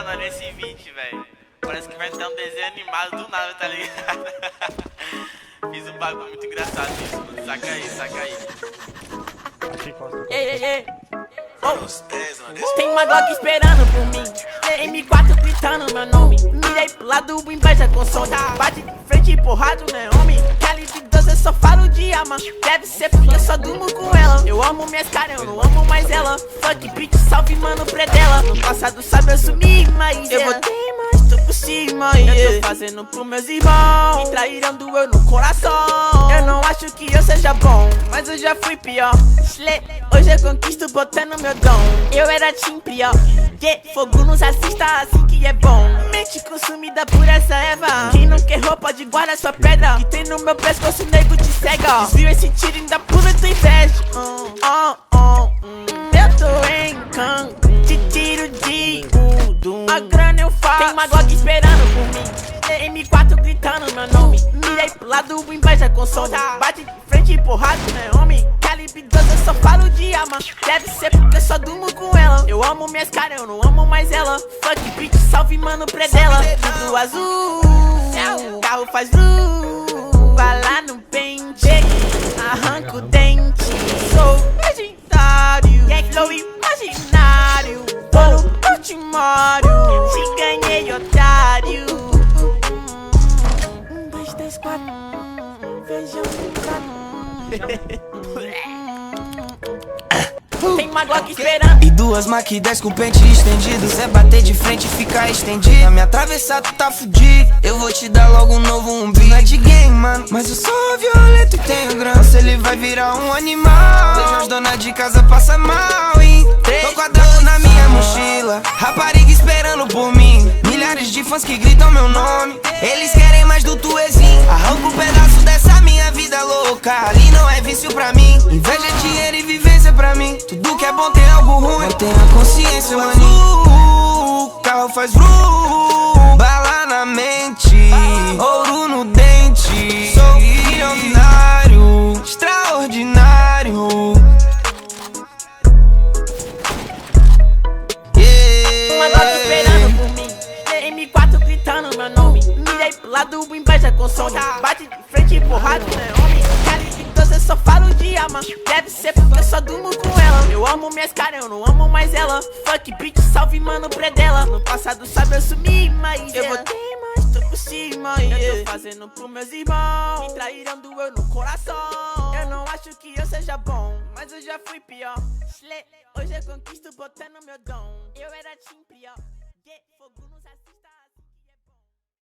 mano, nesse vídeo, velho. Parece que vai ter um desenho animado do nada, tá ligado? Fiz um bagulho muito engraçado nisso, mano. Saca aí, saca aí. Ei, ei, ei. Oh. Tem uma Glock esperando por mim. M4 gritando meu nome. Mirei pro lado, inveja com som. Bate de frente e porrado, né, homem? Calibre 12, eu só falo de arma. Deve ser porque eu só durmo com ela. Eu amo minhas caras, eu não amo mais ela. Fuck bitch, salve mano, predela. No passado sabe eu sumi, mas eu voltei, mas tô por cima. Eu tô fazendo pros meus irmãos. Me traíram, doeu no coração. Eu não acho que eu seja bom, mas eu já fui pior. Hoje eu conquisto botando meu dom. Eu era team pior. Fogo nos assista, assim que é bom. Mente consumida por essa erva. Quem não quer roupa de guarda sua pedra. Que tem no meu pescoço, nego te cega. Desvio esse tiro, ainda pula tu inveja. Eu tô em Cancún, te tiro de Udum. A grana eu faço. Tem uma Glock esperando por mim. M4 gritando meu nome. Mirei pro lado, inveja com som. Bate de frente e porrada, né, homem? Calibre 12, eu só falo de arma. Deve ser porque eu só durmo com ela. Eu amo minhas caras, eu não amo mais ela. Fuck bitch, salve mano, predela. Tudo azul, carro faz blue. Vai lá no pente, arranca o dente. Sou legendário, gang flow imaginário. Tô no Portimário, te ganhei, otário. 1, 2, 3, 4, feijão no prato. Tem uma Glock esperando. E duas Mach 10 com pente estendido. Cê bater de frente e ficar estendido. Na minha travessa tu tá fudido. Eu vou te dar logo um novo umbigo. Não é de game, mano, mas eu sou violento e tenho grana. Se ele vai virar um animal. Vejo as donas de casa passa mal, hein? Tô quadrado na minha mochila. Rapariga esperando por mim. Milhares de fãs que gritam meu nome. Eles querem mais do tuezinho. Arranca um pedaço dessa minha vida louca. Ali não é vício pra mim. Inveja, dinheiro e vivência pra mim. Tudo que é bom tem algo ruim. Mantenha a consciência, maninho. Carro faz vru. Bala na mente, ouro no dente. Sou milionário, extraordinário. Uma Glock esperando por mim. M4 gritando meu nome. Mirei pro lado, inveja com som. Bate de frente e porrada, né, homem? Calibre 12, eu só falo de arma. Deve ser porque eu só durmo com ela. Eu amo minhas caras, eu não amo mais ela. Fuck bitch, salve mano, predela. No passado sabe eu sumi, mas eu voltei, mas tô por cima. Eu tô fazendo pros meus irmãos. Me traíram, doeu no coração. Eu não acho que eu seja bom, mas eu já fui pior. Hoje eu conquisto botando meu dom. Eu era team pior.